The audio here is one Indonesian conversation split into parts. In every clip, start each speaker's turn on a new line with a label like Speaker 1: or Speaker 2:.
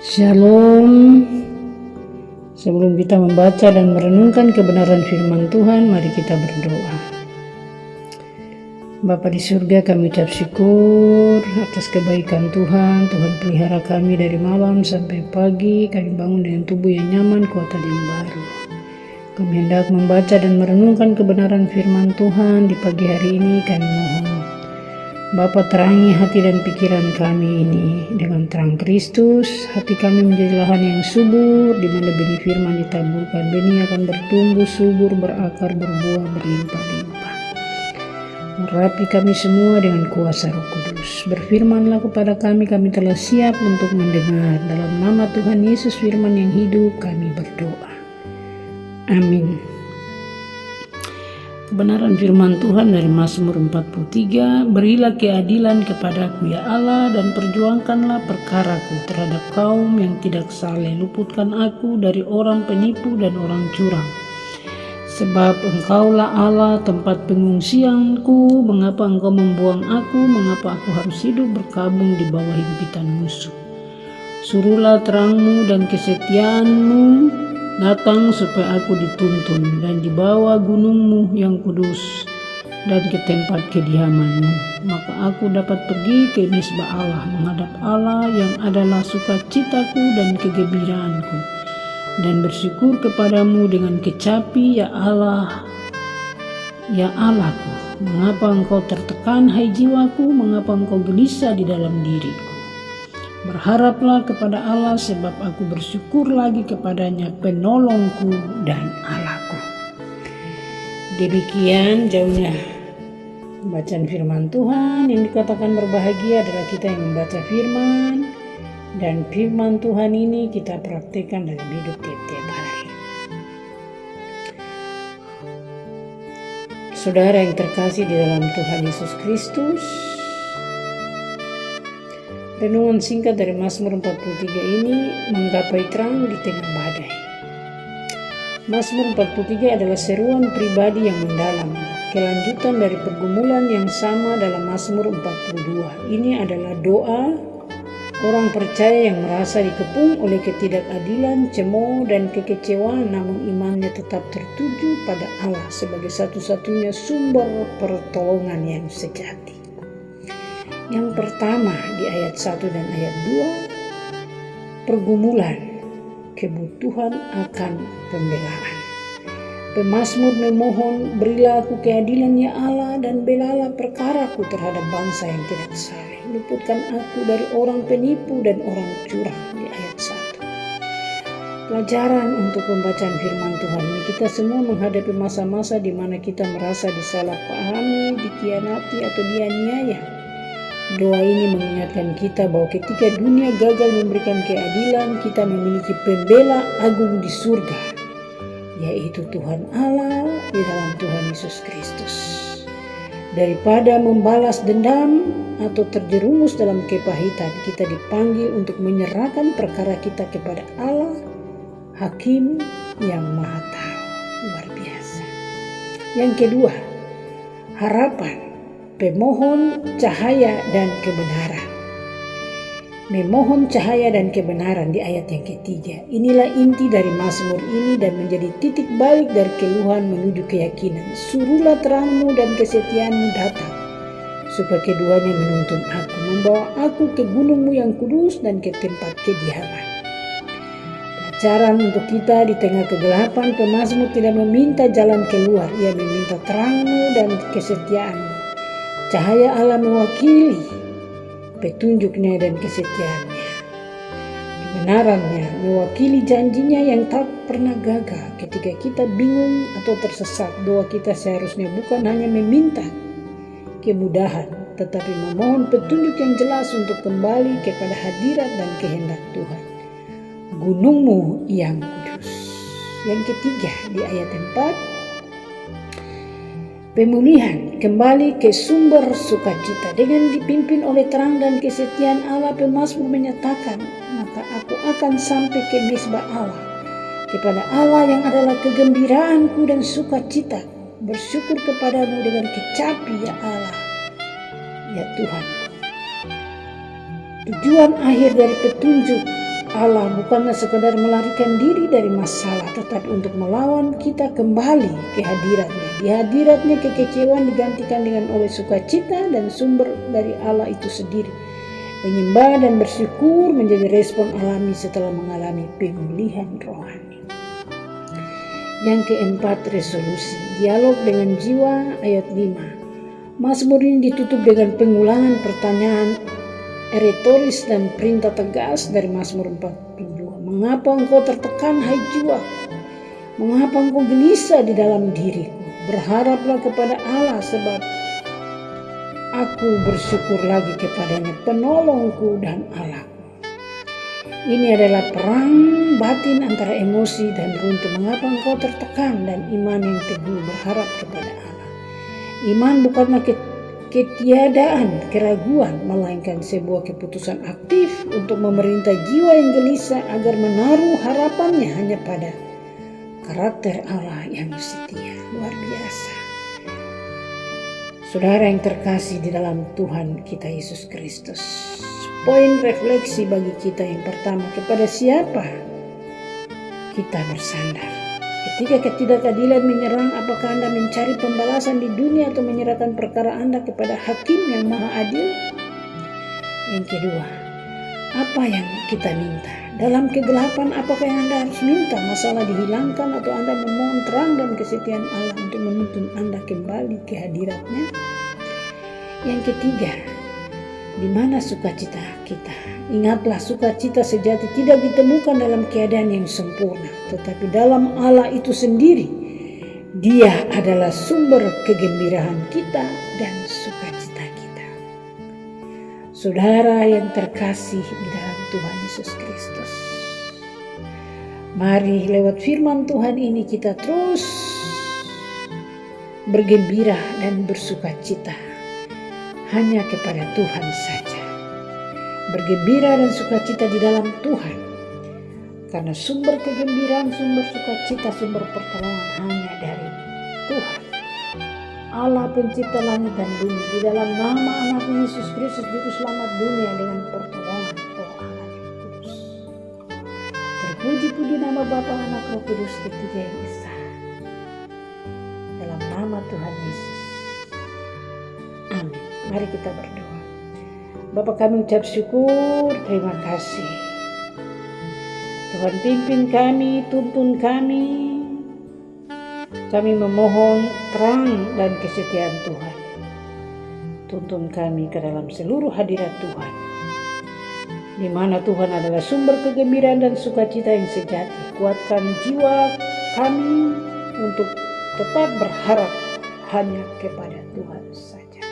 Speaker 1: Shalom. Sebelum kita membaca dan merenungkan kebenaran firman Tuhan, mari kita berdoa. Bapa di surga, kami ucap syukur atas kebaikan Tuhan. Tuhan pelihara kami dari malam sampai pagi. Kami bangun dengan tubuh yang nyaman, kekuatan yang baru. Kami hendak membaca dan merenungkan kebenaran firman Tuhan di pagi hari ini. Kami mohon Bapa, terangi hati dan pikiran kami ini dengan terang Kristus. Hati kami menjadi lahan yang subur, di mana benih firman ditaburkan. Benih akan bertumbuh subur, berakar, berbuah, berlimpah-limpah. Urapi kami semua dengan kuasa Roh Kudus. Berfirmanlah kepada kami telah siap untuk mendengar. Dalam nama Tuhan Yesus firman yang hidup, kami berdoa. Amin. Kebenaran firman Tuhan dari Mazmur 43, berilah keadilan kepadaku ya Allah, dan perjuangkanlah perkaraku terhadap kaum yang tidak saleh. Luputkan aku dari orang penipu dan orang curang. Sebab Engkaulah Allah tempat pengungsianku. Mengapa Engkau membuang aku? Mengapa aku harus hidup berkabung di bawah himpitan musuh? Suruhlah terangmu dan kesetiaanmu datang supaya aku dituntun dan dibawa gunungmu yang kudus dan ke tempat kediamanmu. Maka aku dapat pergi ke mesbah Allah, menghadap Allah yang adalah sukacitaku dan kegembiraanku, dan bersyukur kepadamu dengan kecapi ya Allah, ya Allahku. Mengapa engkau tertekan hai jiwaku? Mengapa engkau gelisah di dalam diriku? Berharaplah kepada Allah, sebab aku bersyukur lagi kepadanya, penolongku dan Allahku. Demikian jauhnya bacaan firman Tuhan. Yang dikatakan berbahagia adalah kita yang membaca firman, dan firman Tuhan ini kita praktikkan dalam hidup tiap-tiap hari. Saudara yang terkasih di dalam Tuhan Yesus Kristus, renungan singkat dari Mazmur 43 ini menggapai terang di tengah badai. Mazmur 43 adalah seruan pribadi yang mendalam, kelanjutan dari pergumulan yang sama dalam Mazmur 42. Ini adalah doa orang percaya yang merasa dikepung oleh ketidakadilan, cemooh, dan kekecewaan, namun imannya tetap tertuju pada Allah sebagai satu-satunya sumber pertolongan yang sejati. Yang pertama di ayat 1 dan ayat 2, pergumulan, kebutuhan akan pembelaan. Pemazmur memohon, berilah aku keadilan ya Allah, dan belalah perkaraku terhadap bangsa yang tidak saleh. Luputkan aku dari orang penipu dan orang curang di ayat 1. Pelajaran untuk pembacaan firman Tuhan ini, kita semua menghadapi masa-masa di mana kita merasa disalahpahami, dikhianati, atau dianiaya. Doa ini mengingatkan kita bahwa ketika dunia gagal memberikan keadilan, kita memiliki pembela agung di surga, yaitu Tuhan Allah di dalam Tuhan Yesus Kristus. Daripada membalas dendam atau terjerumus dalam kepahitan, kita dipanggil untuk menyerahkan perkara kita kepada Allah, Hakim yang Maha Tahu. Luar biasa. Yang kedua, harapan. Pemohon cahaya dan kebenaran. Memohon cahaya dan kebenaran di ayat yang ketiga. Inilah inti dari Mazmur ini dan menjadi titik balik dari keluhan menuju keyakinan. Suruhlah terangmu dan kesetiaanmu datang, supaya keduanya menuntun aku, membawa aku ke gunungmu yang kudus dan ke tempat kediaman. Pelajaran untuk kita di tengah kegelapan, pemazmur tidak meminta jalan keluar, ia meminta terangmu dan kesetiaanmu. Cahaya Allah mewakili petunjuknya dan kesetiaannya. Kebenarannya mewakili janjinya yang tak pernah gagal. Ketika kita bingung atau tersesat, doa kita seharusnya bukan hanya meminta kemudahan, tetapi memohon petunjuk yang jelas untuk kembali kepada hadirat dan kehendak Tuhan. Gunungmu yang kudus. Yang ketiga di ayat 4, pemulihan, kembali ke sumber sukacita. Dengan dipimpin oleh terang dan kesetiaan Allah, pemazmur menyatakan, maka aku akan sampai ke mesbah Allah, kepada Allah yang adalah kegembiraanku dan sukacita. Bersyukur kepadamu dengan kecapi ya Allah, ya Tuhan. Tujuan akhir dari petunjuk Allah bukanlah sekadar melarikan diri dari masalah, tetapi untuk melawan kita kembali ke hadiratnya. Di hadiratnya kekecewaan digantikan dengan oleh sukacita dan sumber dari Allah itu sendiri. Menyembah dan bersyukur menjadi respon alami setelah mengalami pemulihan rohani. Yang keempat, resolusi. Dialog dengan jiwa ayat 5. Mazmur ini ditutup dengan pengulangan pertanyaan retoris dan perintah tegas dari Mazmur 42. Mengapa engkau tertekan, hai jiwa? Mengapa engkau gelisah di dalam diriku? Berharaplah kepada Allah, sebab aku bersyukur lagi kepadanya, penolongku dan Allahku. Ini adalah perang batin antara emosi dan runtuh. Mengapa engkau tertekan, dan iman yang teguh berharap kepada Allah. Iman bukanlah ketiadaan keraguan, melainkan sebuah keputusan aktif untuk memerintah jiwa yang gelisah agar menaruh harapannya hanya pada karakter Allah yang setia. Luar biasa. Saudara yang terkasih di dalam Tuhan kita Yesus Kristus, poin refleksi bagi kita yang pertama, kepada siapa kita bersandar? Ketika ketidakadilan menyerang, apakah Anda mencari pembalasan di dunia atau menyerahkan perkara Anda kepada Hakim yang Maha Adil? Yang kedua, apa yang kita minta? Dalam kegelapan, apakah yang Anda harus minta? Masalah dihilangkan atau Anda memohon terang dan kesetiaan Allah untuk menuntun Anda kembali ke hadiratnya? Yang ketiga, di mana sukacita kita? Ingatlah, sukacita sejati tidak ditemukan dalam keadaan yang sempurna, tetapi dalam Allah itu sendiri. Dia adalah sumber kegembiraan kita dan sukacita kita. Saudara yang terkasih di dalam Tuhan Yesus Kristus, mari lewat firman Tuhan ini kita terus bergembira dan bersukacita hanya kepada Tuhan saja. Bergembira dan sukacita di dalam Tuhan, karena sumber kegembiraan, sumber sukacita, sumber pertolongan hanya dari Tuhan Allah, pencipta langit dan bumi. Di dalam nama anak Yesus Kristus, juru selamat dunia, dengan pertolongan Roh Allah yang kudus. Terpuji-puji nama Bapa, Anak, Roh Kudus, ketiga yang esa. Dalam nama Tuhan Yesus, amin. Mari kita berdoa. Bapa, kami ucap syukur, terima kasih. Tuhan, pimpin kami, tuntun kami. Kami memohon terang dan kesetiaan Tuhan. Tuntun kami ke dalam seluruh hadirat Tuhan, di mana Tuhan adalah sumber kegembiraan dan sukacita yang sejati. Kuatkan jiwa kami untuk tetap berharap hanya kepada Tuhan saja.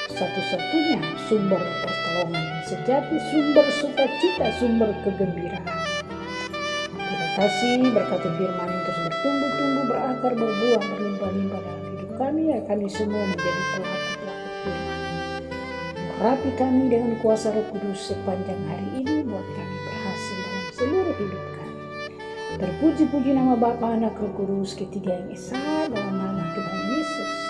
Speaker 1: Satu-satunya sumber pertolongan yang sejati, sumber sukacita, sumber kegembiraan. Terima kasih, berkati firman terus bertumbuh-tumbuh, berakar, berbuah, berlimpah-limpah dalam hidup kami. Ya, kami semua menjadi pelaku-pelaku firman. Urapi kami dengan kuasa Roh Kudus sepanjang hari ini, buat kami berhasil dalam seluruh hidup kami. Terpuji-puji nama Bapa, Anak, Roh Kudus, ketiga yang esa, dalam nama Tuhan Yesus.